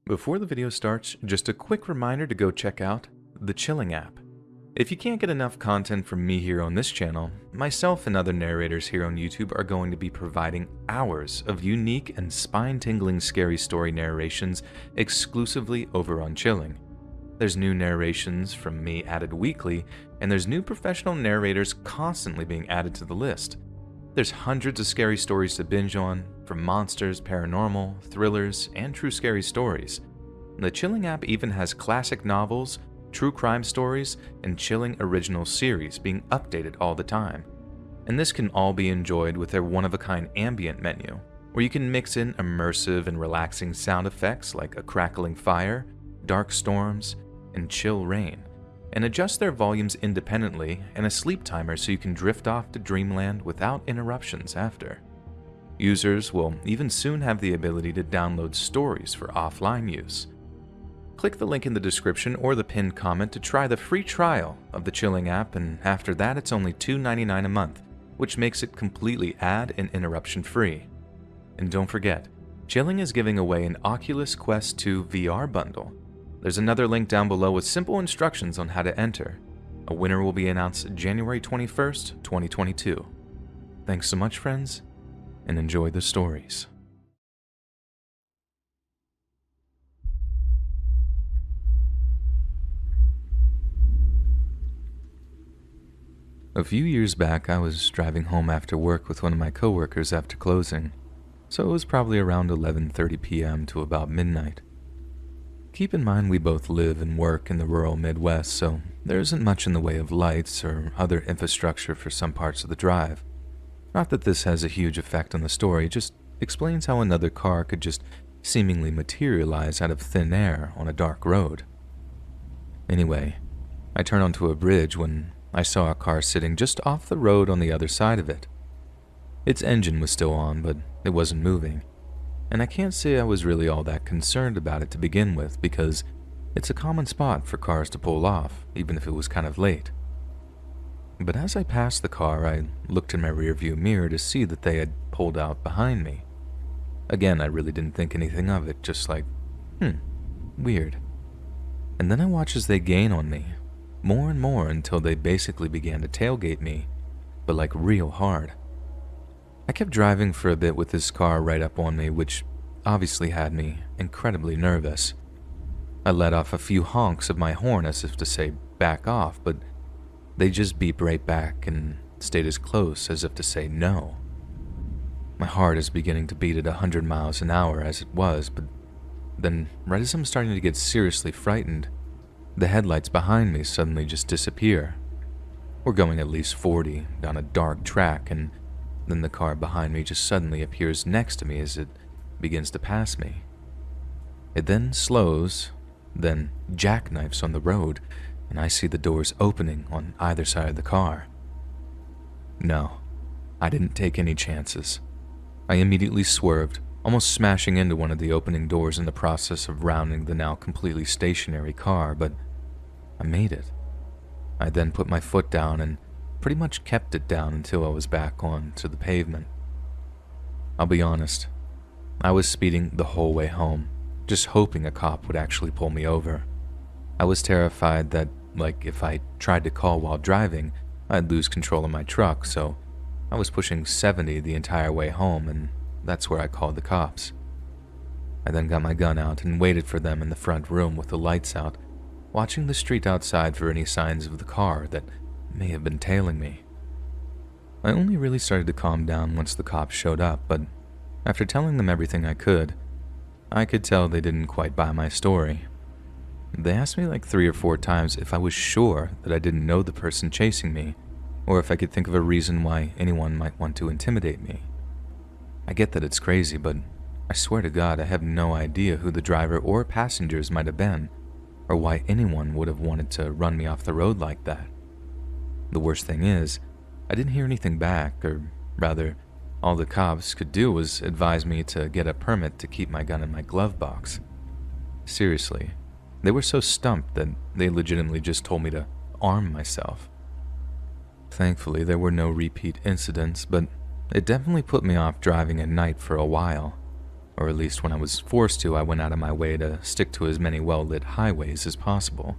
Before the video starts, just a quick reminder to go check out the Chilling app. If you can't get enough content from me here on this channel, myself and other narrators here on YouTube are going to be providing hours of unique and spine-tingling scary story narrations exclusively over on Chilling. There's new narrations from me added weekly, and there's new professional narrators constantly being added to the list. There's hundreds of scary stories to binge on, from monsters, paranormal, thrillers, and true scary stories. The Chilling app even has classic novels, true crime stories, and chilling original series being updated all the time. And this can all be enjoyed with their one-of-a-kind ambient menu, where you can mix in immersive and relaxing sound effects like a crackling fire, dark storms, and chill rain, and adjust their volumes independently and a sleep timer so you can drift off to dreamland without interruptions after. Users will even soon have the ability to download stories for offline use. Click the link in the description or the pinned comment to try the free trial of the Chilling app, and after that it's only $2.99 a month, which makes it completely ad and interruption free. And don't forget, Chilling is giving away an Oculus Quest 2 VR bundle. There's another link down below with simple instructions on how to enter. A winner will be announced January 21st, 2022. Thanks so much, friends, and enjoy the stories. A few years back, I was driving home after work with one of my coworkers after closing, so it was probably around 11:30 p.m. to about midnight. Keep in mind we both live and work in the rural Midwest, so there isn't much in the way of lights or other infrastructure for some parts of the drive. Not that this has a huge effect on the story, it just explains how another car could just seemingly materialize out of thin air on a dark road. Anyway, I turned onto a bridge when I saw a car sitting just off the road on the other side of it. Its engine was still on, but it wasn't moving. And I can't say I was really all that concerned about it to begin with, because it's a common spot for cars to pull off, even if it was kind of late. But as I passed the car, I looked in my rearview mirror to see that they had pulled out behind me. Again, I really didn't think anything of it, just like, weird. And then I watched as they gain on me, more and more until they basically began to tailgate me, but like real hard. I kept driving for a bit with this car right up on me, which obviously had me incredibly nervous. I let off a few honks of my horn as if to say back off, but they just beeped right back and stayed as close as if to say no. My heart is beginning to beat at 100 miles an hour as it was, but then right as I'm starting to get seriously frightened, the headlights behind me suddenly just disappear. We're going at least 40 down a dark track, and then the car behind me just suddenly appears next to me as it begins to pass me. It then slows, then jackknifes on the road, and I see the doors opening on either side of the car. No, I didn't take any chances. I immediately swerved, almost smashing into one of the opening doors in the process of rounding the now completely stationary car, but I made it. I then put my foot down and pretty much kept it down until I was back on to the pavement. I'll be honest, I was speeding the whole way home, just hoping a cop would actually pull me over. I was terrified that, if I tried to call while driving, I'd lose control of my truck, so I was pushing 70 the entire way home, and that's where I called the cops. I then got my gun out and waited for them in the front room with the lights out, watching the street outside for any signs of the car that may have been tailing me. I only really started to calm down once the cops showed up, but after telling them everything I could tell they didn't quite buy my story. They asked me 3 or 4 times if I was sure that I didn't know the person chasing me, or if I could think of a reason why anyone might want to intimidate me. I get that it's crazy, but I swear to God I have no idea who the driver or passengers might have been, or why anyone would have wanted to run me off the road like that. The worst thing is, I didn't hear anything back, or rather, all the cops could do was advise me to get a permit to keep my gun in my glove box. Seriously, they were so stumped that they legitimately just told me to arm myself. Thankfully, there were no repeat incidents, but it definitely put me off driving at night for a while. Or at least when I was forced to, I went out of my way to stick to as many well-lit highways as possible.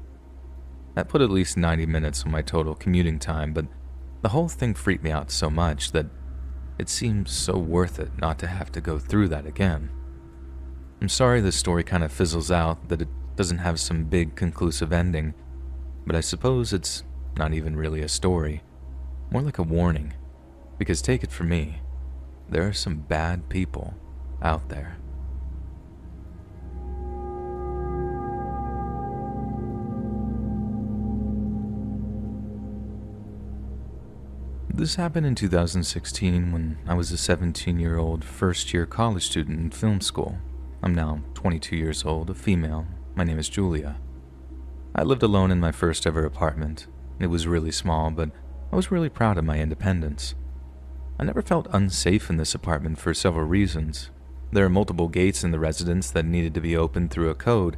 That put at least 90 minutes on my total commuting time, but the whole thing freaked me out so much that it seemed so worth it not to have to go through that again. I'm sorry this story kind of fizzles out, that it doesn't have some big conclusive ending, but I suppose it's not even really a story, more like a warning, because take it from me, there are some bad people out there. This happened in 2016 when I was a 17-year-old first-year college student in film school. I'm now 22 years old, a female. My name is Julia. I lived alone in my first ever apartment. It was really small, but I was really proud of my independence. I never felt unsafe in this apartment for several reasons. There are multiple gates in the residence that needed to be opened through a code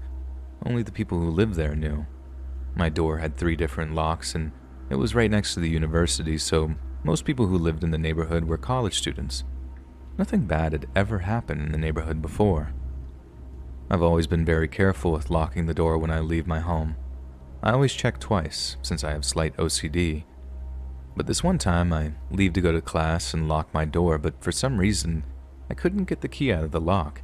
only the people who lived there knew. My door had 3 different locks, and it was right next to the university, so most people who lived in the neighborhood were college students. Nothing bad had ever happened in the neighborhood before. I've always been very careful with locking the door when I leave my home. I always check twice, since I have slight OCD. But this one time, I leave to go to class and lock my door, but for some reason, I couldn't get the key out of the lock.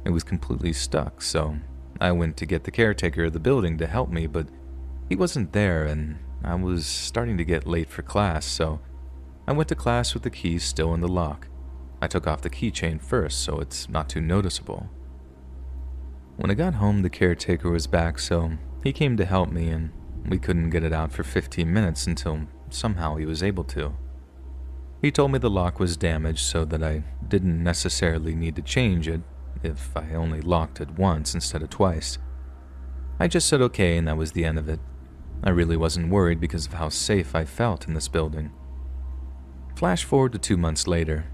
It was completely stuck, so I went to get the caretaker of the building to help me, but he wasn't there, and I was starting to get late for class, so I went to class with the key still in the lock. I took off the keychain first, so it's not too noticeable. When I got home, the caretaker was back, so he came to help me, and we couldn't get it out for 15 minutes until somehow he was able to. He told me the lock was damaged so that I didn't necessarily need to change it if I only locked it once instead of twice. I just said okay, and that was the end of it. I really wasn't worried because of how safe I felt in this building. Flash forward to 2 months later.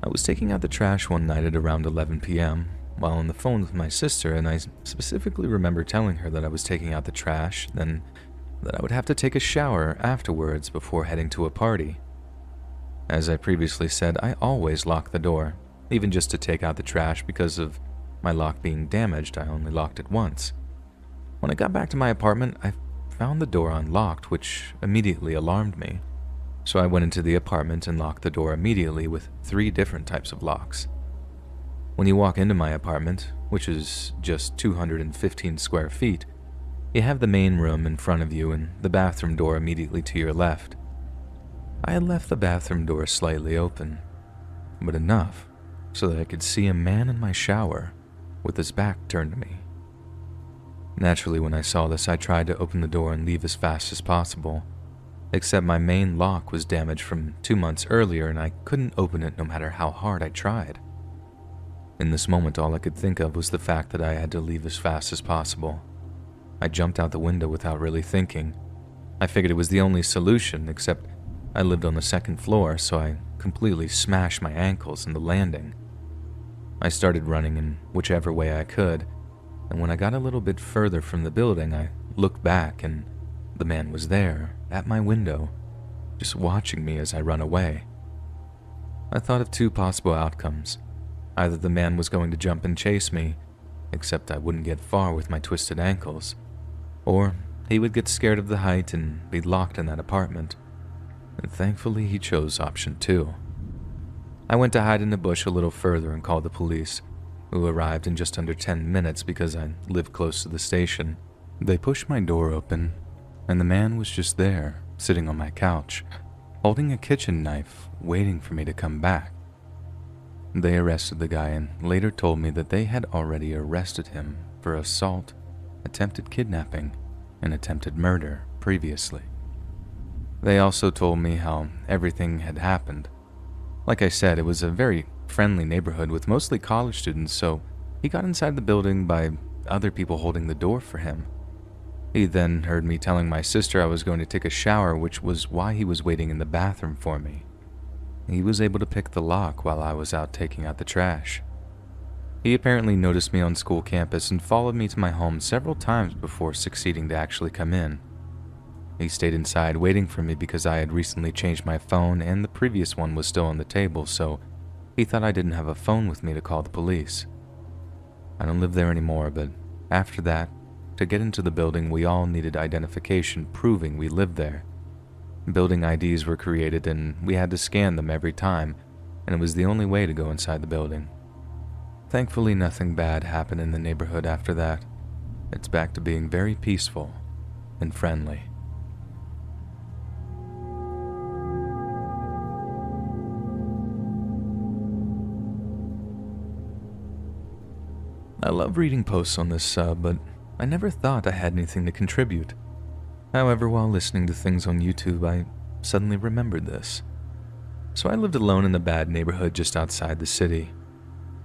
I was taking out the trash one night at around 11 p.m. while on the phone with my sister, and I specifically remember telling her that I was taking out the trash, then that I would have to take a shower afterwards before heading to a party. As I previously said, I always lock the door, even just to take out the trash. Because of my lock being damaged, I only locked it once. When I got back to my apartment, I found the door unlocked, which immediately alarmed me. So I went into the apartment and locked the door immediately with 3 different types of locks. When you walk into my apartment, which is just 215 square feet, you have the main room in front of you and the bathroom door immediately to your left. I had left the bathroom door slightly open, but enough so that I could see a man in my shower with his back turned to me. Naturally, when I saw this, I tried to open the door and leave as fast as possible. Except my main lock was damaged from 2 months earlier, and I couldn't open it no matter how hard I tried. In this moment, all I could think of was the fact that I had to leave as fast as possible. I jumped out the window without really thinking. I figured it was the only solution, except I lived on the 2nd floor, so I completely smashed my ankles in the landing. I started running in whichever way I could, and when I got a little bit further from the building, I looked back, and the man was there, at my window, just watching me as I run away. I thought of 2 possible outcomes. Either the man was going to jump and chase me, except I wouldn't get far with my twisted ankles, or he would get scared of the height and be locked in that apartment. And thankfully, he chose option 2. I went to hide in a bush a little further and called the police, who arrived in just under 10 minutes because I lived close to the station. They pushed my door open, and the man was just there, sitting on my couch, holding a kitchen knife, waiting for me to come back. They arrested the guy and later told me that they had already arrested him for assault, attempted kidnapping, and attempted murder previously. They also told me how everything had happened. Like I said, it was a very friendly neighborhood with mostly college students, so he got inside the building by other people holding the door for him. He then heard me telling my sister I was going to take a shower, which was why he was waiting in the bathroom for me. He was able to pick the lock while I was out taking out the trash. He apparently noticed me on school campus and followed me to my home several times before succeeding to actually come in. He stayed inside waiting for me because I had recently changed my phone and the previous one was still on the table, so he thought I didn't have a phone with me to call the police. I don't live there anymore, but after that, to get into the building, we all needed identification proving we lived there. Building IDs were created and we had to scan them every time, and it was the only way to go inside the building. Thankfully, nothing bad happened in the neighborhood after that. It's back to being very peaceful and friendly. I love reading posts on this sub, but I never thought I had anything to contribute. However, while listening to things on YouTube, I suddenly remembered this. So I lived alone in a bad neighborhood just outside the city.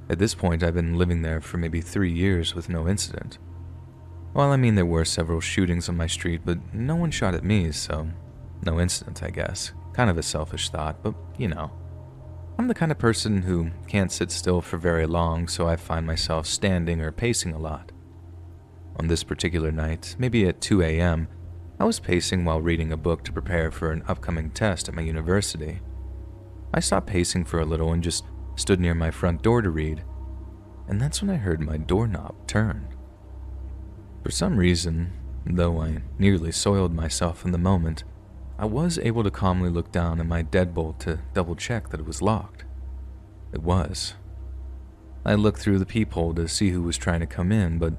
At this point, I've been living there for maybe 3 years with no incident. Well, I mean, there were several shootings on my street, but no one shot at me, so no incident, I guess. Kind of a selfish thought, but you know. I'm the kind of person who can't sit still for very long, so I find myself standing or pacing a lot. On this particular night, maybe at 2 a.m., I was pacing while reading a book to prepare for an upcoming test at my university. I stopped pacing for a little and just stood near my front door to read, and that's when I heard my doorknob turn. For some reason, though I nearly soiled myself in the moment, I was able to calmly look down at my deadbolt to double-check that it was locked. It was. I looked through the peephole to see who was trying to come in, but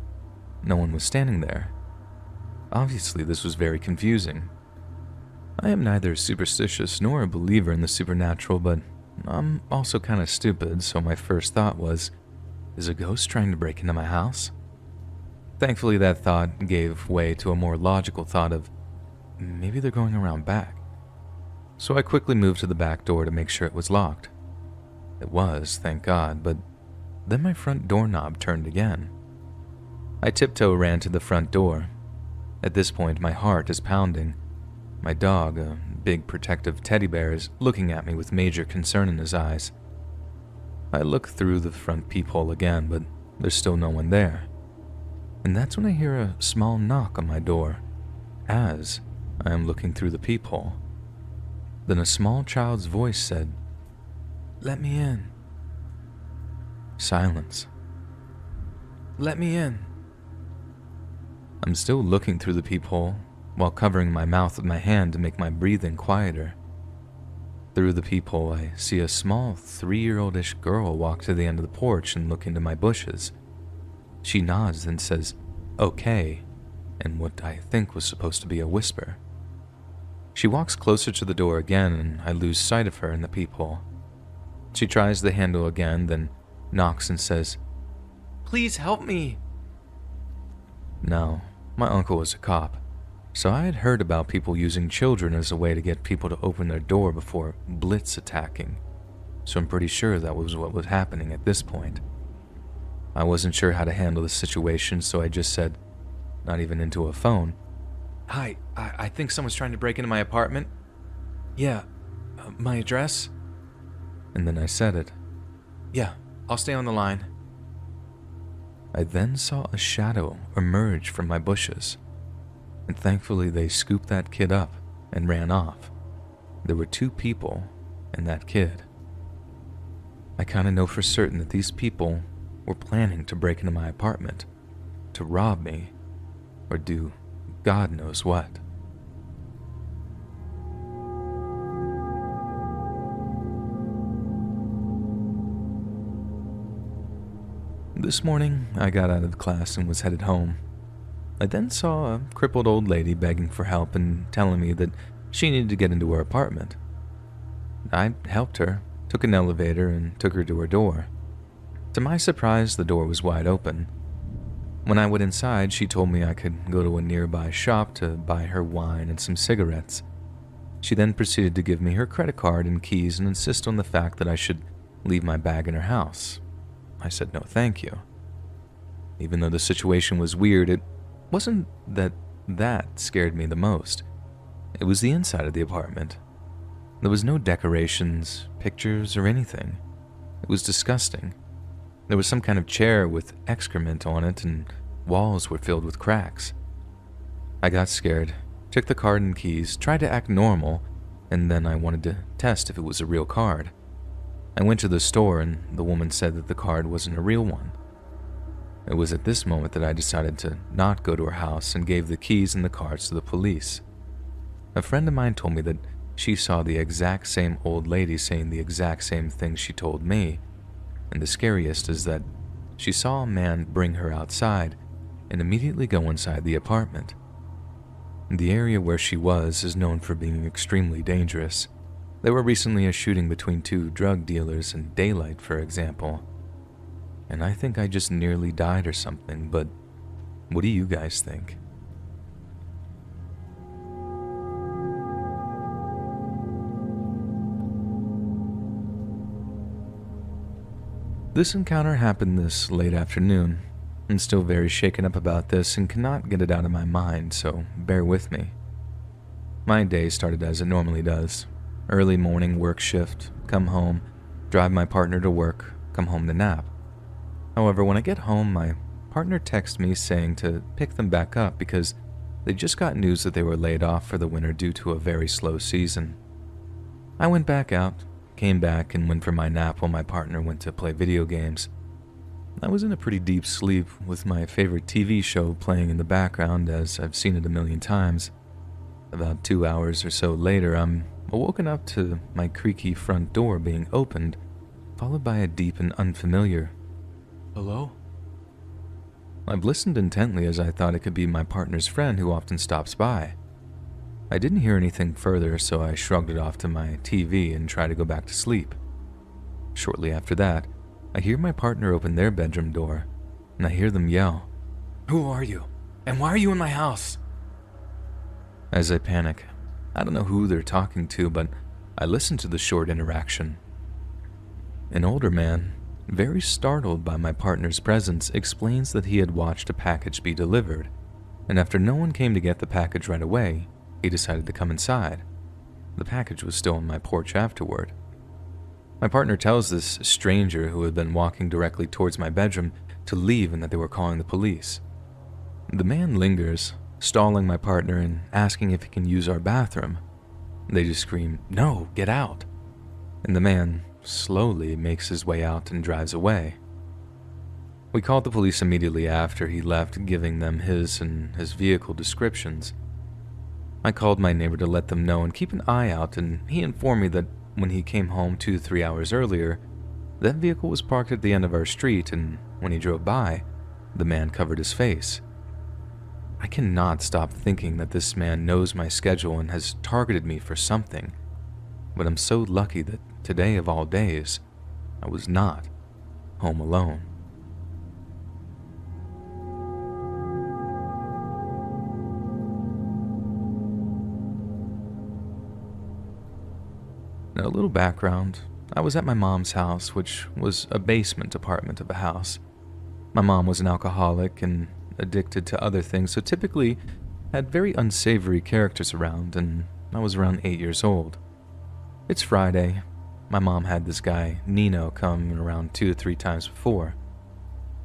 no one was standing there. Obviously, this was very confusing. I am neither superstitious nor a believer in the supernatural, but I'm also kind of stupid, so my first thought was, is a ghost trying to break into my house? Thankfully, that thought gave way to a more logical thought of, maybe they're going around back. So I quickly moved to the back door to make sure it was locked. It was, thank God, but then my front doorknob turned again. I tiptoe ran to the front door. At this point, my heart is pounding. My dog, a big protective teddy bear, is looking at me with major concern in his eyes. I look through the front peephole again, but there's still no one there. And that's when I hear a small knock on my door, as I am looking through the peephole. Then a small child's voice said, "Let me in." Silence. "Let me in." I'm still looking through the peephole while covering my mouth with my hand to make my breathing quieter. Through the peephole, I see a small 3-year-old-ish girl walk to the end of the porch and look into my bushes. She nods and says, "Okay," in what I think was supposed to be a whisper. She walks closer to the door again, and I lose sight of her in the peephole. She tries the handle again, then knocks and says, "Please help me." Now, my uncle was a cop, so I had heard about people using children as a way to get people to open their door before blitz attacking, so I'm pretty sure that was what was happening at this point. I wasn't sure how to handle the situation, so I just said, not even into a phone, "Hi, I think someone's trying to break into my apartment. Yeah, my address?" And then I said it. "Yeah, I'll stay on the line." I then saw a shadow emerge from my bushes, and thankfully they scooped that kid up and ran off. There were 2 people and that kid. I kind of know for certain that these people were planning to break into my apartment, to rob me, or do God knows what. This morning, I got out of class and was headed home. I then saw a crippled old lady begging for help and telling me that she needed to get into her apartment. I helped her, took an elevator, and took her to her door. To my surprise, the door was wide open. When I went inside, she told me I could go to a nearby shop to buy her wine and some cigarettes. She then proceeded to give me her credit card and keys and insist on the fact that I should leave my bag in her house. I said no thank you. Even though the situation was weird, it wasn't that scared me the most. It was the inside of the apartment. There was no decorations, pictures, or anything. It was disgusting. There was some kind of chair with excrement on it, and walls were filled with cracks. I got scared, took the card and keys, tried to act normal, and then I wanted to test if it was a real card. I went to the store, and the woman said that the card wasn't a real one. It was at this moment that I decided to not go to her house and gave the keys and the cards to the police. A friend of mine told me that she saw the exact same old lady saying the exact same thing she told me, and the scariest is that she saw a man bring her outside and immediately go inside the apartment. The area where she was is known for being extremely dangerous. There were recently a shooting between two drug dealers in daylight, for example. And I think I just nearly died or something, but what do you guys think? This encounter happened this late afternoon. I'm still very shaken up about this and cannot get it out of my mind, so bear with me. My day started as it normally does. Early morning work shift, come home, drive my partner to work, come home to nap. However, when I get home, my partner texts me saying to pick them back up because they just got news that they were laid off for the winter due to a very slow season. I went back out, came back, and went for my nap while my partner went to play video games. I was in a pretty deep sleep with my favorite TV show playing in the background as I've seen it a million times. About 2 hours or so later, I'm woken up to my creaky front door being opened, followed by a deep and unfamiliar, "Hello?" I've listened intently as I thought it could be my partner's friend who often stops by. I didn't hear anything further, so I shrugged it off to my TV and tried to go back to sleep. Shortly after that, I hear my partner open their bedroom door, and I hear them yell, "Who are you? And why are you in my house?" As I panic, I don't know who they're talking to, but I listen to the short interaction. An older man, very startled by my partner's presence, explains that he had watched a package be delivered, and after no one came to get the package right away, he decided to come inside. The package was still on my porch afterward. My partner tells this stranger who had been walking directly towards my bedroom to leave and that they were calling the police. The man lingers, stalling my partner and asking if he can use our bathroom. They just scream, "No, get out!" And the man slowly makes his way out and drives away. We called the police immediately after he left, giving them his and his vehicle descriptions. I called my neighbor to let them know and keep an eye out, and he informed me that when he came home 2 to 3 hours earlier, that vehicle was parked at the end of our street, and when he drove by, the man covered his face. I cannot stop thinking that this man knows my schedule and has targeted me for something, but I'm so lucky that today of all days, I was not home alone. Now, a little background. I was at my mom's house, which was a basement apartment of a house. My mom was an alcoholic and addicted to other things, so typically had very unsavory characters around, and I was around 8 years old. It's Friday. My mom had this guy, Nino, come around 2 to 3 times before.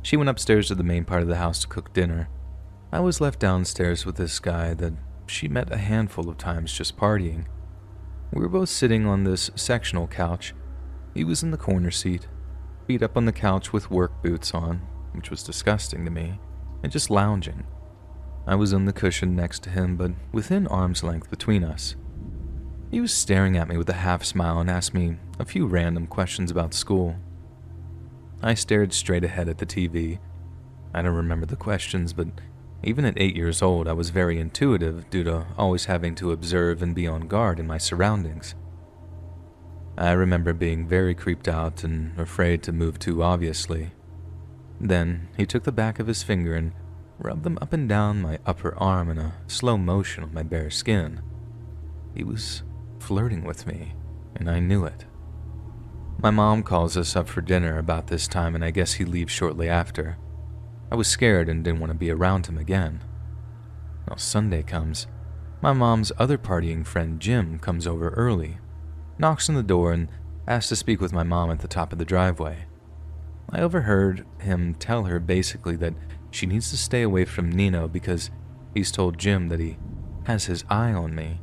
She went upstairs to the main part of the house to cook dinner. I was left downstairs with this guy that she met a handful of times just partying. We were both sitting on this sectional couch. He was in the corner seat, feet up on the couch with work boots on, which was disgusting to me, and just lounging. I was on the cushion next to him, but within arm's length between us. He was staring at me with a half smile and asked me a few random questions about school. I stared straight ahead at the TV. I don't remember the questions, but even at 8 years old, I was very intuitive due to always having to observe and be on guard in my surroundings. I remember being very creeped out and afraid to move too obviously. Then he took the back of his finger and rubbed them up and down my upper arm in a slow motion on my bare skin. He was flirting with me, and I knew it. My mom calls us up for dinner about this time, and I guess he leaves shortly after. I was scared and didn't want to be around him again. Now Sunday comes. My mom's other partying friend Jim comes over early, knocks on the door, and asks to speak with my mom at the top of the driveway. I overheard him tell her basically that she needs to stay away from Nino because he's told Jim that he has his eye on me,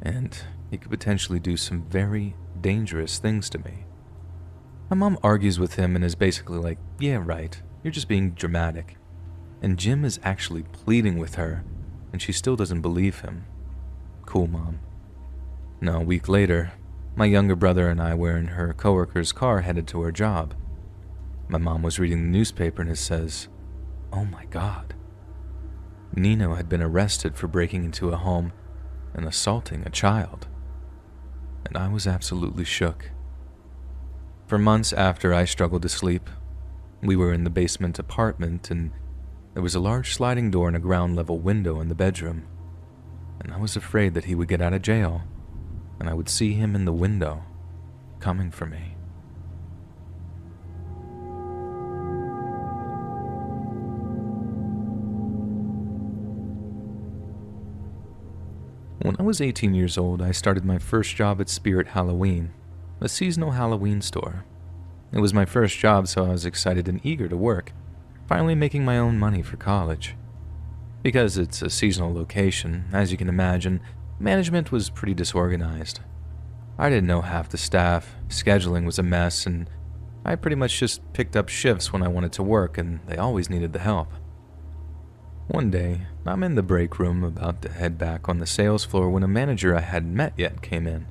and he could potentially do some very dangerous things to me. My mom argues with him and is basically like, "Yeah, right. you're just being dramatic. And Jim is actually pleading with her, and she still doesn't believe him. Cool, Mom. Now, a week later, my younger brother and I were in her coworker's car headed to her job. My mom was reading the newspaper and it says, "Oh my God." Nino had been arrested for breaking into a home and assaulting a child. And I was absolutely shook. For months after I struggled to sleep, we were in the basement apartment and there was a large sliding door and a ground-level window in the bedroom. And I was afraid that he would get out of jail and I would see him in the window, coming for me. When I was 18 years old, I started my first job at Spirit Halloween, a seasonal Halloween store. It was my first job, so I was excited and eager to work, finally making my own money for college. Because it's a seasonal location, as you can imagine, management was pretty disorganized. I didn't know half the staff, scheduling was a mess, and I pretty much just picked up shifts when I wanted to work, and they always needed the help. One day, I'm in the break room about to head back on the sales floor when a manager I hadn't met yet came in.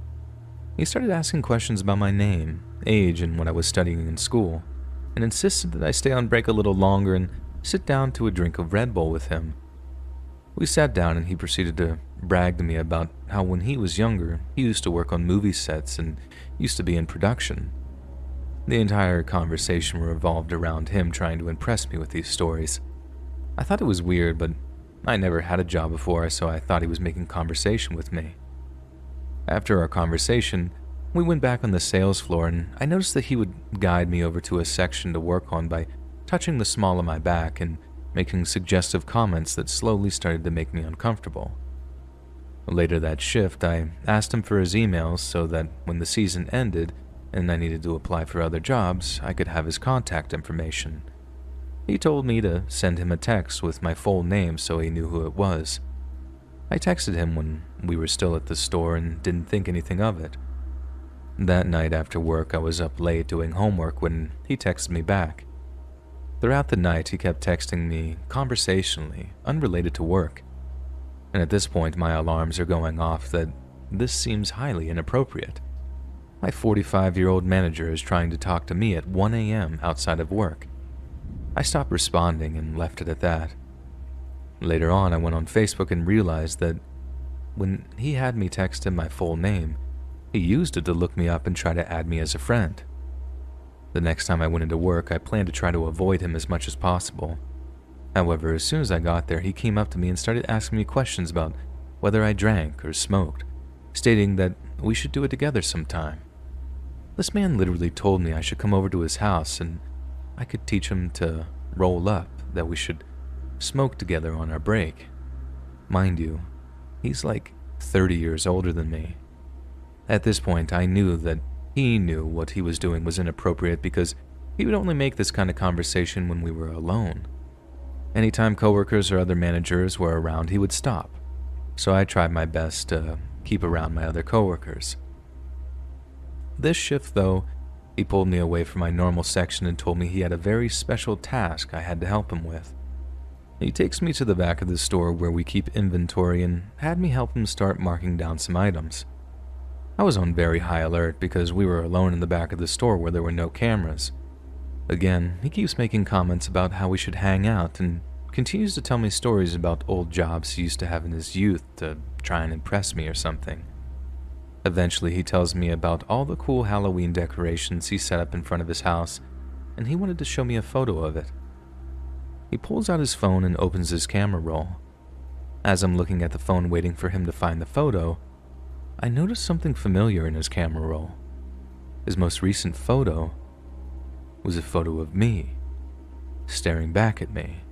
He started asking questions about my name, age, and what I was studying in school, and insisted that I stay on break a little longer and sit down to a drink of Red Bull with him. We sat down and he proceeded to brag to me about how when he was younger, he used to work on movie sets and used to be in production. The entire conversation revolved around him trying to impress me with these stories. I thought it was weird, but I never had a job before, so I thought he was making conversation with me. After our conversation, we went back on the sales floor and I noticed that he would guide me over to a section to work on by touching the small of my back and making suggestive comments that slowly started to make me uncomfortable. Later that shift, I asked him for his emails so that when the season ended and I needed to apply for other jobs, I could have his contact information. He told me to send him a text with my full name so he knew who it was. I texted him when we were still at the store and didn't think anything of it. That night after work, I was up late doing homework when he texted me back. Throughout the night, he kept texting me conversationally, unrelated to work. And at this point, my alarms are going off that this seems highly inappropriate. My 45-year-old manager is trying to talk to me at 1 a.m. outside of work. I stopped responding and left it at that. Later on, I went on Facebook and realized that when he had me text him my full name, he used it to look me up and try to add me as a friend. The next time I went into work, I planned to try to avoid him as much as possible. However, as soon as I got there, he came up to me and started asking me questions about whether I drank or smoked, stating that we should do it together sometime. This man literally told me I should come over to his house and I could teach him to roll up, that we should smoke together on our break. Mind you, he's like 30 years older than me. At this point, I knew that he knew what he was doing was inappropriate because he would only make this kind of conversation when we were alone. Anytime coworkers or other managers were around, he would stop. So I tried my best to keep around my other coworkers. This shift, though, he pulled me away from my normal section and told me he had a very special task I had to help him with. He takes me to the back of the store where we keep inventory and had me help him start marking down some items. I was on very high alert because we were alone in the back of the store where there were no cameras. Again, he keeps making comments about how we should hang out and continues to tell me stories about old jobs he used to have in his youth to try and impress me or something. Eventually, he tells me about all the cool Halloween decorations he set up in front of his house, and he wanted to show me a photo of it. He pulls out his phone and opens his camera roll. As I'm looking at the phone waiting for him to find the photo, I notice something familiar in his camera roll. His most recent photo was a photo of me, staring back at me.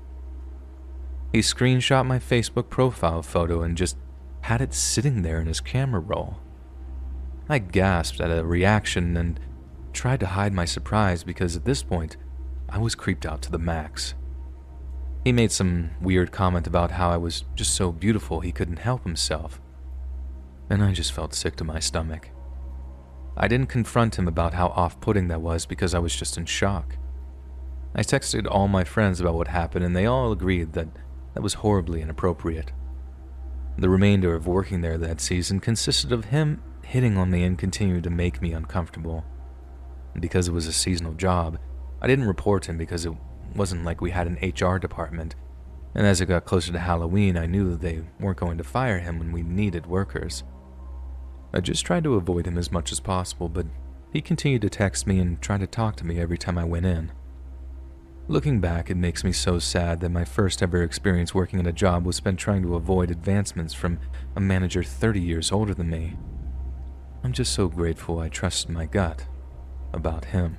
He screenshot my Facebook profile photo and just had it sitting there in his camera roll. I gasped at a reaction and tried to hide my surprise because at this point, I was creeped out to the max. He made some weird comment about how I was just so beautiful he couldn't help himself, and I just felt sick to my stomach. I didn't confront him about how off-putting that was because I was just in shock. I texted all my friends about what happened, and they all agreed that that was horribly inappropriate. The remainder of working there that season consisted of him hitting on me and continuing to make me uncomfortable. And because it was a seasonal job, I didn't report him because it wasn't like we had an HR department, and as it got closer to Halloween, I knew that they weren't going to fire him when we needed workers. I just tried to avoid him as much as possible, but he continued to text me and try to talk to me every time I went in. Looking back, it makes me so sad that my first ever experience working at a job was spent trying to avoid advancements from a manager 30 years older than me. I'm just so grateful I trusted my gut about him.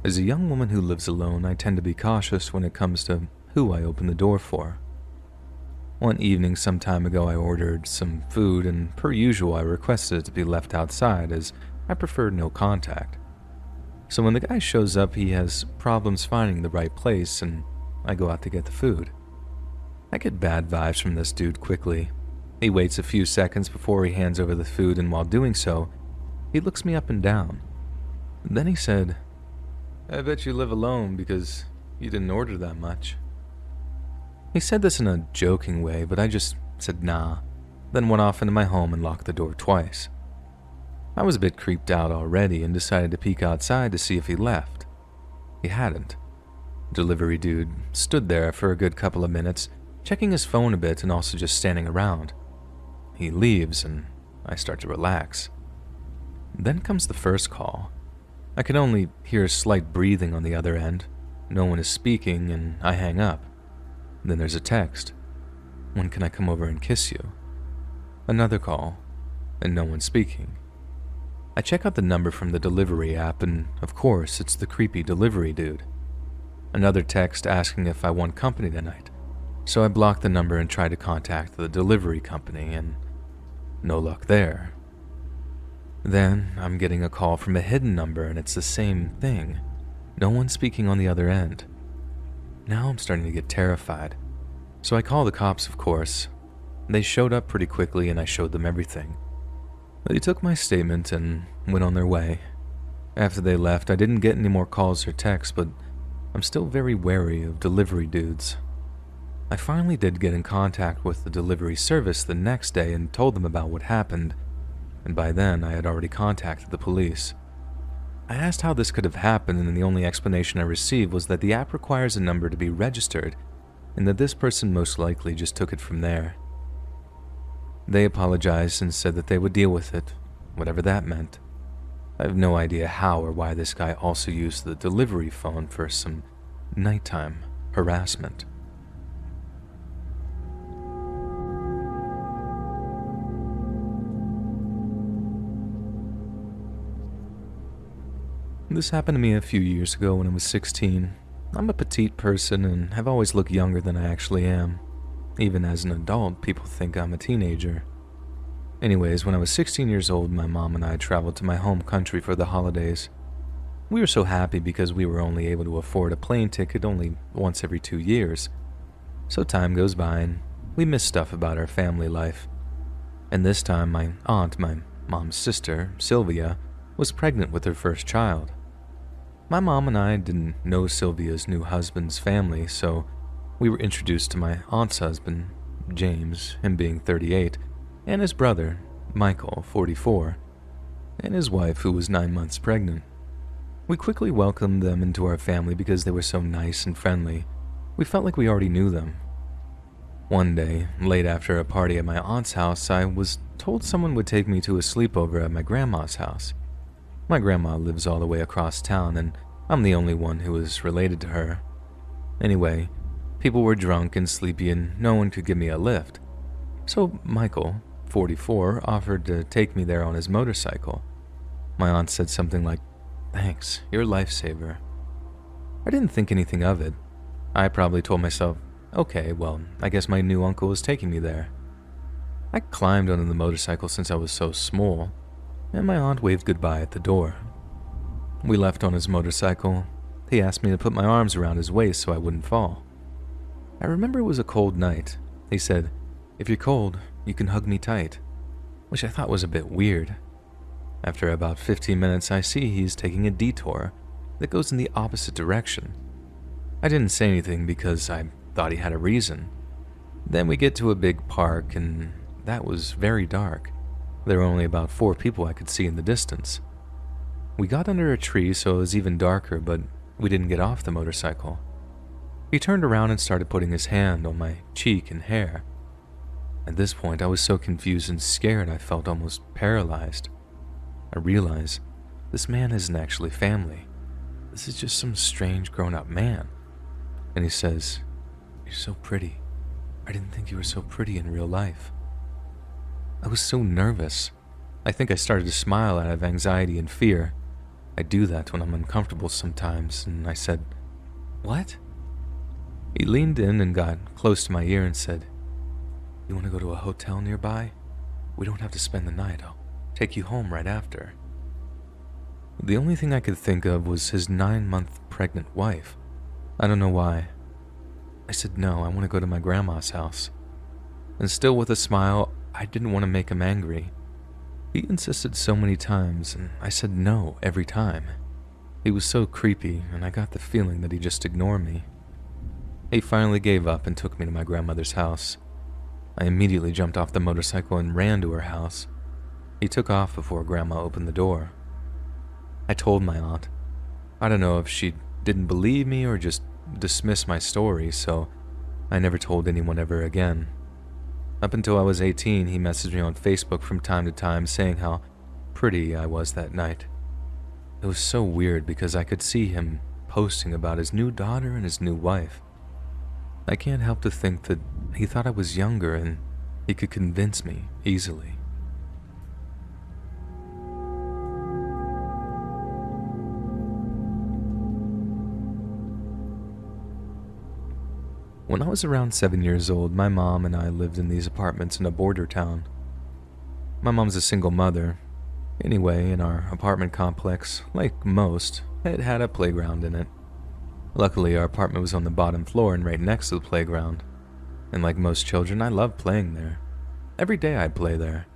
As a young woman who lives alone, I tend to be cautious when it comes to who I open the door for. One evening some time ago, I ordered some food, and per usual I requested it to be left outside as I prefer no contact. So when the guy shows up, he has problems finding the right place, and I go out to get the food. I get bad vibes from this dude quickly. He waits a few seconds before he hands over the food, and while doing so, he looks me up and down. Then he said, "I bet you live alone because you didn't order that much." He said this in a joking way, but I just said nah, then went off into my home and locked the door twice. I was a bit creeped out already and decided to peek outside to see if he left. He hadn't. Delivery dude stood there for a good couple of minutes, checking his phone a bit and also just standing around. He leaves and I start to relax. Then comes the first call. I can only hear slight breathing on the other end. No one is speaking, and I hang up. Then there's a text. "When can I come over and kiss you?" Another call, and no one speaking. I check out the number from the delivery app, and of course, it's the creepy delivery dude. Another text asking if I want company tonight, so I block the number and try to contact the delivery company, and no luck there. Then I'm getting a call from a hidden number, and it's the same thing. No one speaking on the other end. Now I'm starting to get terrified. So I call the cops, of course. They showed up pretty quickly, and I showed them everything. They took my statement and went on their way. After they left, I didn't get any more calls or texts, but I'm still very wary of delivery dudes. I finally did get in contact with the delivery service the next day and told them about what happened, and by then I had already contacted the police. I asked how this could have happened, and the only explanation I received was that the app requires a number to be registered, and that this person most likely just took it from there. They apologized and said that they would deal with it, whatever that meant. I have no idea how or why this guy also used the delivery phone for some nighttime harassment. This happened to me a few years ago when I was 16. I'm a petite person and have always looked younger than I actually am. Even as an adult, people think I'm a teenager. Anyways, when I was 16 years old, my mom and I traveled to my home country for the holidays. We were so happy because we were only able to afford a plane ticket only once every 2 years. So time goes by and we miss stuff about our family life. And this time my aunt, my mom's sister, Sylvia, was pregnant with her first child. My mom and I didn't know Sylvia's new husband's family, so we were introduced to my aunt's husband, James, him being 38, and his brother, Michael, 44, and his wife, who was 9 months pregnant. We quickly welcomed them into our family because they were so nice and friendly. We felt like we already knew them. One day, late after a party at my aunt's house, I was told someone would take me to a sleepover at my grandma's house. My grandma lives all the way across town, and I'm the only one who is related to her. Anyway, people were drunk and sleepy, and no one could give me a lift. So Michael, 44, offered to take me there on his motorcycle. My aunt said something like, "Thanks, you're a lifesaver." I didn't think anything of it. I probably told myself, okay, well, I guess my new uncle is taking me there. I climbed onto the motorcycle since I was so small, and my aunt waved goodbye at the door. We left on his motorcycle. He asked me to put my arms around his waist so I wouldn't fall. I remember it was a cold night. He said, "If you're cold, you can hug me tight," which I thought was a bit weird. After about 15 minutes, I see he's taking a detour that goes in the opposite direction. I didn't say anything because I thought he had a reason. Then we get to a big park, and that was very dark. There were only about 4 people I could see in the distance. We got under a tree, so it was even darker, but we didn't get off the motorcycle. He turned around and started putting his hand on my cheek and hair. At this point, I was so confused and scared I felt almost paralyzed. I realized this man isn't actually family. This is just some strange grown-up man. And he says, "You're so pretty. I didn't think you were so pretty in real life." I was so nervous. I think I started to smile out of anxiety and fear. I do that when I'm uncomfortable sometimes, and I said, "What?" He leaned in and got close to my ear and said, "You want to go to a hotel nearby? We don't have to spend the night. I'll take you home right after." The only thing I could think of was his 9-month pregnant wife. I don't know why. I said no, I want to go to my grandma's house. And still with a smile, I didn't want to make him angry. He insisted so many times, and I said no every time. He was so creepy, and I got the feeling that he just ignored me. He finally gave up and took me to my grandmother's house. I immediately jumped off the motorcycle and ran to her house. He took off before Grandma opened the door. I told my aunt. I don't know if she didn't believe me or just dismissed my story, so I never told anyone ever again. Up until I was 18, he messaged me on Facebook from time to time saying how pretty I was that night. It was so weird because I could see him posting about his new daughter and his new wife. I can't help to think that he thought I was younger and he could convince me easily. When I was around 7 years old, my mom and I lived in these apartments in a border town. My mom's a single mother. Anyway, in our apartment complex, like most, it had a playground in it. Luckily, our apartment was on the bottom floor and right next to the playground. And like most children, I loved playing there. Every day I'd play there.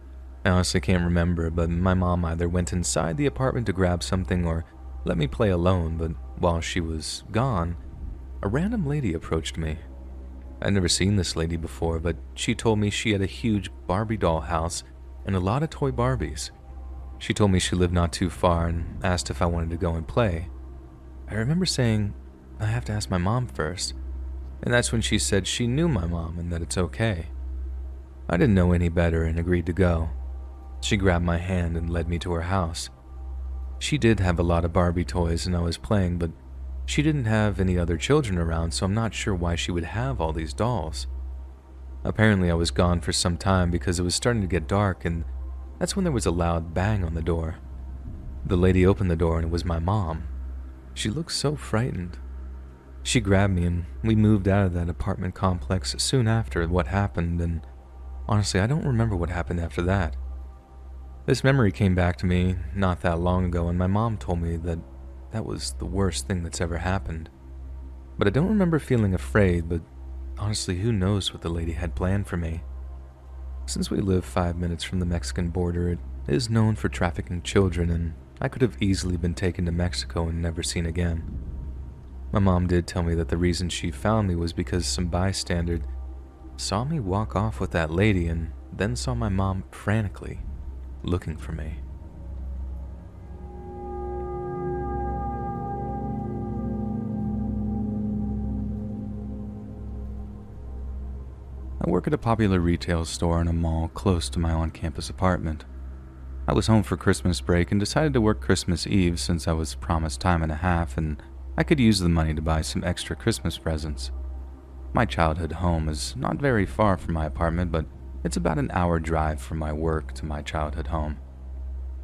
I honestly can't remember, but my mom either went inside the apartment to grab something or let me play alone, but while she was gone, a random lady approached me. I'd never seen this lady before, but she told me she had a huge Barbie doll house and a lot of toy Barbies. She told me she lived not too far and asked if I wanted to go and play. I remember saying, "I have to ask my mom first," and that's when she said she knew my mom and that it's okay. I didn't know any better and agreed to go. She grabbed my hand and led me to her house. She did have a lot of Barbie toys and I was playing, but she didn't have any other children around, so I'm not sure why she would have all these dolls. Apparently I was gone for some time because it was starting to get dark, and that's when there was a loud bang on the door. The lady opened the door and it was my mom. She looked so frightened. She grabbed me and we moved out of that apartment complex soon after what happened, and honestly I don't remember what happened after that. This memory came back to me not that long ago, and my mom told me that that was the worst thing that's ever happened. But I don't remember feeling afraid, but honestly, who knows what the lady had planned for me. Since we live 5 minutes from the Mexican border, it is known for trafficking children, and I could have easily been taken to Mexico and never seen again. My mom did tell me that the reason she found me was because some bystander saw me walk off with that lady and then saw my mom frantically looking for me. I work at a popular retail store in a mall close to my on-campus apartment. I was home for Christmas break and decided to work Christmas Eve since I was promised time and a half and I could use the money to buy some extra Christmas presents. My childhood home is not very far from my apartment, but it's about an hour drive from my work to my childhood home.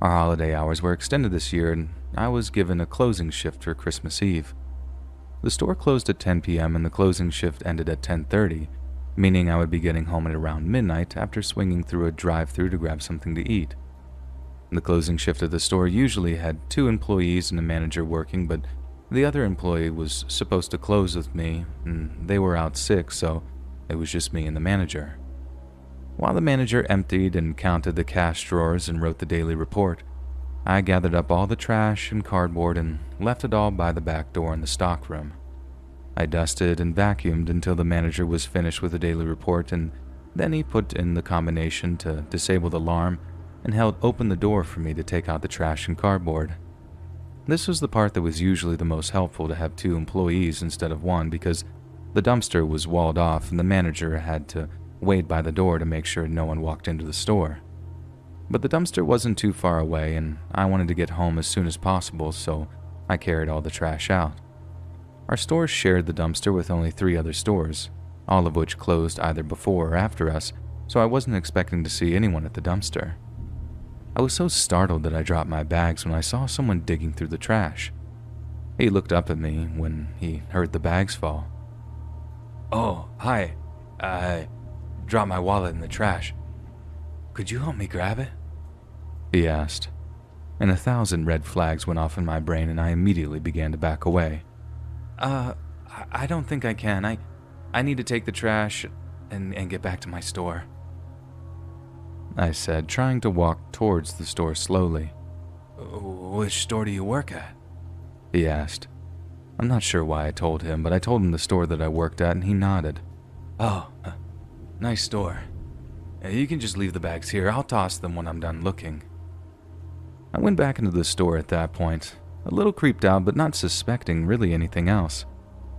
Our holiday hours were extended this year and I was given a closing shift for Christmas Eve. The store closed at 10 p.m. and the closing shift ended at 10:30, meaning I would be getting home at around midnight after swinging through a drive-thru to grab something to eat. The closing shift at the store usually had 2 employees and a manager working, but the other employee was supposed to close with me, and they were out sick, so it was just me and the manager. While the manager emptied and counted the cash drawers and wrote the daily report, I gathered up all the trash and cardboard and left it all by the back door in the stockroom. I dusted and vacuumed until the manager was finished with the daily report, and then he put in the combination to disable the alarm and held open the door for me to take out the trash and cardboard. This was the part that was usually the most helpful, to have 2 employees instead of 1, because the dumpster was walled off and the manager had to wait by the door to make sure no one walked into the store. But the dumpster wasn't too far away and I wanted to get home as soon as possible, so I carried all the trash out. Our store shared the dumpster with only 3 other stores, all of which closed either before or after us, so I wasn't expecting to see anyone at the dumpster. I was so startled that I dropped my bags when I saw someone digging through the trash. He looked up at me when he heard the bags fall. "Oh, hi. I dropped my wallet in the trash. Could you help me grab it?" he asked, and 1,000 red flags went off in my brain and I immediately began to back away. I don't think I can. I need to take the trash and get back to my store," I said, trying to walk towards the store slowly. "Which store do you work at?" he asked. I'm not sure why I told him, but I told him the store that I worked at and he nodded. "Oh, nice store. You can just leave the bags here. I'll toss them when I'm done looking." I went back into the store at that point, a little creeped out but not suspecting really anything else.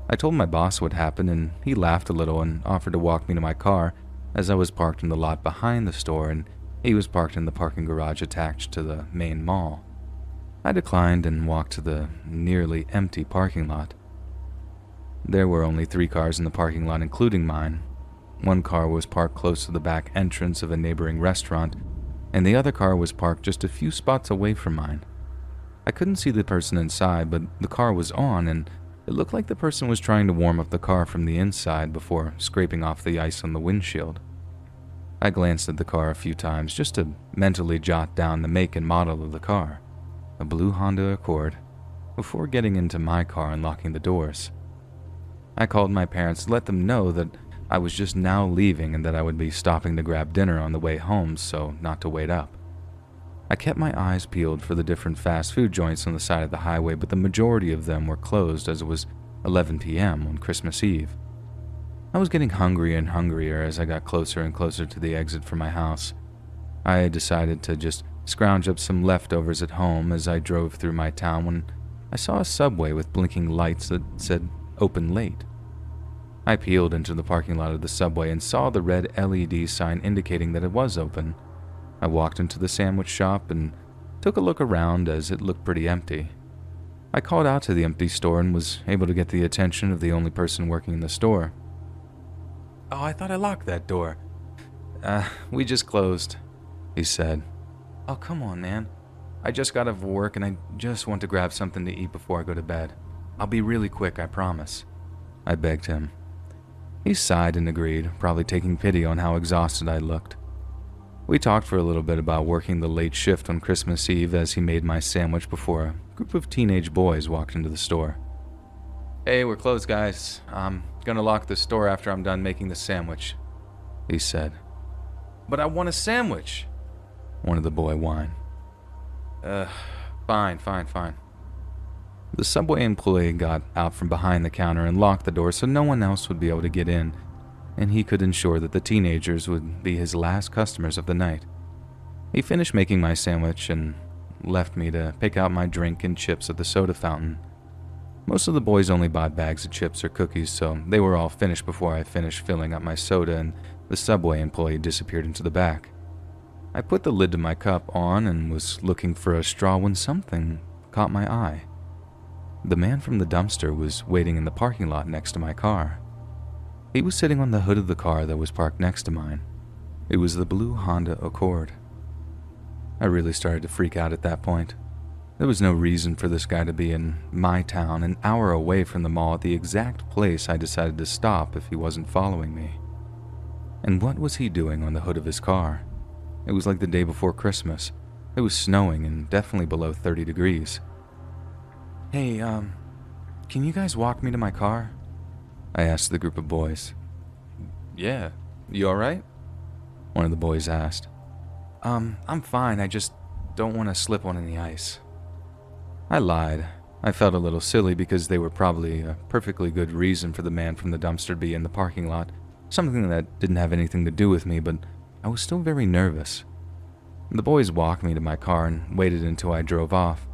I told my boss what happened and he laughed a little and offered to walk me to my car, as I was parked in the lot behind the store and he was parked in the parking garage attached to the main mall. I declined and walked to the nearly empty parking lot. There were only 3 cars in the parking lot, including mine. 1 car was parked close to the back entrance of a neighboring restaurant, and the other car was parked just a few spots away from mine. I couldn't see the person inside, but the car was on, and it looked like the person was trying to warm up the car from the inside before scraping off the ice on the windshield. I glanced at the car a few times just to mentally jot down the make and model of the car, a blue Honda Accord, before getting into my car and locking the doors. I called my parents to let them know that I was just now leaving and that I would be stopping to grab dinner on the way home, so not to wait up. I kept my eyes peeled for the different fast food joints on the side of the highway, but the majority of them were closed as it was 11 p.m. on Christmas Eve. I was getting hungrier and hungrier as I got closer and closer to the exit for my house. I decided to just scrounge up some leftovers at home as I drove through my town when I saw a Subway with blinking lights that said "Open Late." I peeled into the parking lot of the Subway and saw the red LED sign indicating that it was open. I walked into the sandwich shop and took a look around as it looked pretty empty. I called out to the empty store and was able to get the attention of the only person working in the store. "Oh, I thought I locked that door." We just closed," he said. "Oh, come on, man. I just got off work and I just want to grab something to eat before I go to bed. I'll be really quick, I promise," I begged him. He sighed and agreed, probably taking pity on how exhausted I looked. We talked for a little bit about working the late shift on Christmas Eve as he made my sandwich before a group of teenage boys walked into the store. "Hey, we're closed, guys. I'm gonna lock the store after I'm done making the sandwich," he said. "But I want a sandwich," one of the boys whined. Fine. The Subway employee got out from behind the counter and locked the door so no one else would be able to get in, and he could ensure that the teenagers would be his last customers of the night. He finished making my sandwich and left me to pick out my drink and chips at the soda fountain. Most of the boys only bought bags of chips or cookies, so they were all finished before I finished filling up my soda and the Subway employee disappeared into the back. I put the lid to my cup on and was looking for a straw when something caught my eye. The man from the dumpster was waiting in the parking lot next to my car. He was sitting on the hood of the car that was parked next to mine. It was the blue Honda Accord. I really started to freak out at that point. There was no reason for this guy to be in my town, an hour away from the mall at the exact place I decided to stop if he wasn't following me. And what was he doing on the hood of his car? It was like the day before Christmas. It was snowing and definitely below 30 degrees. "Hey, can you guys walk me to my car?" I asked the group of boys. "Yeah, you alright?" one of the boys asked. I'm fine, I just don't want to slip on any ice. I lied. I felt a little silly because they were probably a perfectly good reason for the man from the dumpster to be in the parking lot, something that didn't have anything to do with me, but I was still very nervous. The boys walked me to my car and waited until I drove off.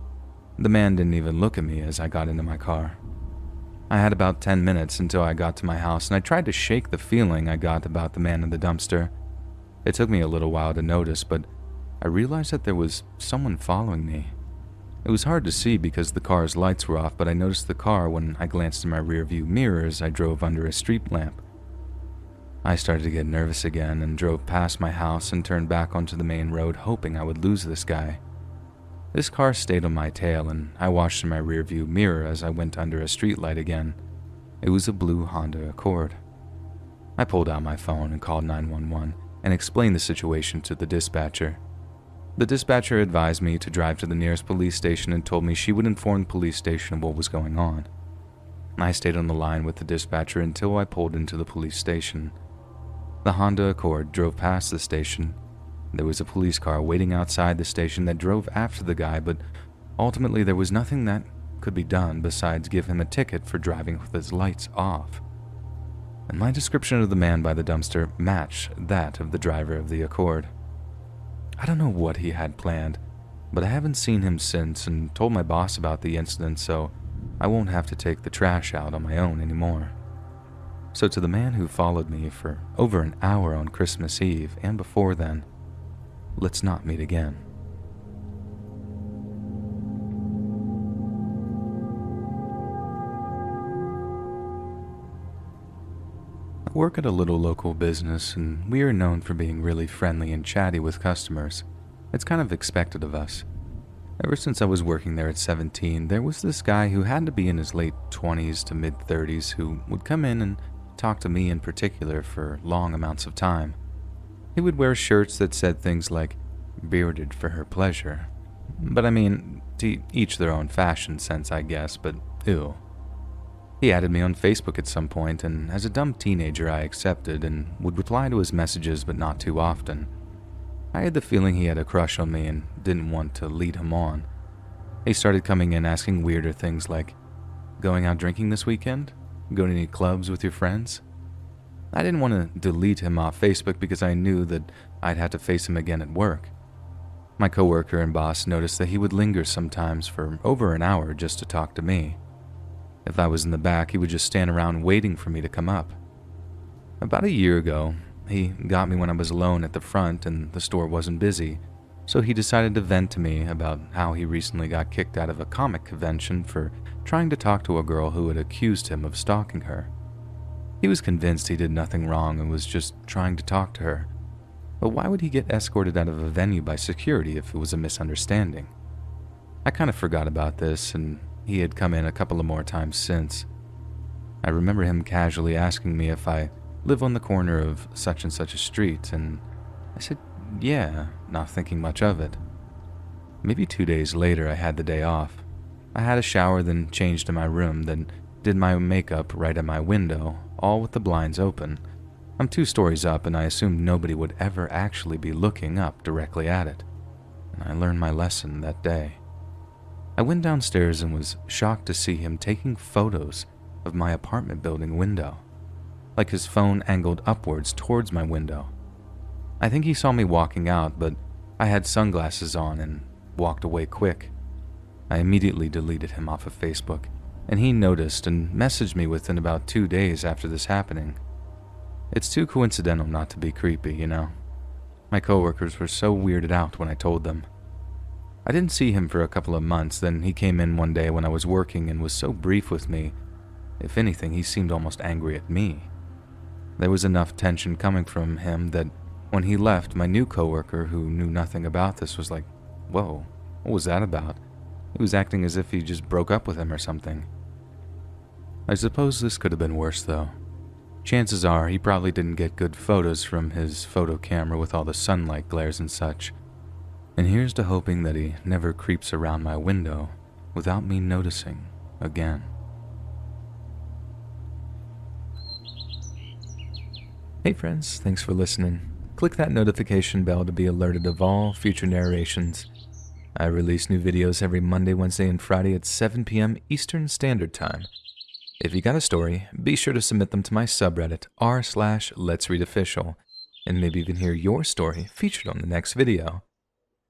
The man didn't even look at me as I got into my car. I had about 10 minutes until I got to my house, and I tried to shake the feeling I got about the man in the dumpster. It took me a little while to notice, but I realized that there was someone following me. It was hard to see because the car's lights were off, but I noticed the car when I glanced in my rearview mirror as I drove under a street lamp. I started to get nervous again and drove past my house and turned back onto the main road, hoping I would lose this guy. This car stayed on my tail, and I watched in my rearview mirror as I went under a streetlight again. It was a blue Honda Accord. I pulled out my phone and called 911 and explained the situation to the dispatcher. The dispatcher advised me to drive to the nearest police station and told me she would inform the police station of what was going on. I stayed on the line with the dispatcher until I pulled into the police station. The Honda Accord drove past the station. There was a police car waiting outside the station that drove after the guy, but ultimately there was nothing that could be done besides give him a ticket for driving with his lights off. And my description of the man by the dumpster matched that of the driver of the Accord. I don't know what he had planned, but I haven't seen him since and told my boss about the incident, so I won't have to take the trash out on my own anymore. So to the man who followed me for over an hour on Christmas Eve and before then, let's not meet again. I work at a little local business, and we are known for being really friendly and chatty with customers. It's kind of expected of us. Ever since I was working there at 17, there was this guy who had to be in his late 20s to mid 30s who would come in and talk to me in particular for long amounts of time. He would wear shirts that said things like, "bearded for her pleasure." But I mean, to each their own fashion sense, I guess, but ew. He added me on Facebook at some point, and as a dumb teenager I accepted and would reply to his messages, but not too often. I had the feeling he had a crush on me and didn't want to lead him on. He started coming in asking weirder things like, "Going out drinking this weekend? Go to any clubs with your friends?" I didn't want to delete him off Facebook because I knew that I'd have to face him again at work. My coworker and boss noticed that he would linger sometimes for over an hour just to talk to me. If I was in the back, he would just stand around waiting for me to come up. About a year ago, he got me when I was alone at the front and the store wasn't busy, so he decided to vent to me about how he recently got kicked out of a comic convention for trying to talk to a girl who had accused him of stalking her. He was convinced he did nothing wrong and was just trying to talk to her. But why would he get escorted out of a venue by security if it was a misunderstanding? I kind of forgot about this, and he had come in a couple of more times since. I remember him casually asking me if I live on the corner of such and such a street, and I said, yeah, not thinking much of it. Maybe 2 days later, I had the day off. I had a shower, then changed in my room, then did my makeup right at my window, all with the blinds open. I'm 2 stories up, and I assumed nobody would ever actually be looking up directly at it. And I learned my lesson that day. I went downstairs and was shocked to see him taking photos of my apartment building window, like his phone angled upwards towards my window. I think he saw me walking out, but I had sunglasses on and walked away quick. I immediately deleted him off of Facebook, and he noticed and messaged me within about 2 days after this happening. It's too coincidental not to be creepy, you know? My coworkers were so weirded out when I told them. I didn't see him for a couple of months, then he came in one day when I was working and was so brief with me. If anything, he seemed almost angry at me. There was enough tension coming from him that when he left, my new coworker, who knew nothing about this, was like, "Whoa, what was that about?" He was acting as if he just broke up with him or something. I suppose this could have been worse, though. Chances are he probably didn't get good photos from his photo camera with all the sunlight glares and such. And here's to hoping that he never creeps around my window without me noticing again. Hey friends, thanks for listening. click that notification bell to be alerted of all future narrations. I release new videos every Monday, Wednesday, and Friday at 7 p.m. Eastern Standard Time. If you got a story, be sure to submit them to my subreddit r/LetsReadOfficial, and maybe even hear your story featured on the next video.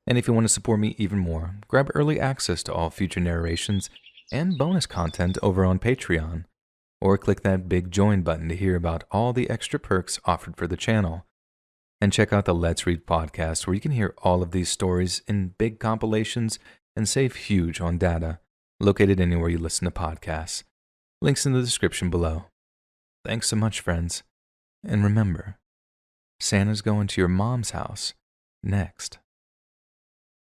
And if you want to support me even more, grab early access to all future narrations and bonus content over on Patreon, or click that big join button to hear about all the extra perks offered for the channel. And check out the Let's Read podcast, where you can hear all of these stories in big compilations and save huge on data, located anywhere you listen to podcasts. Links in the description below. Thanks so much, friends. And remember, Santa's going to your mom's house next.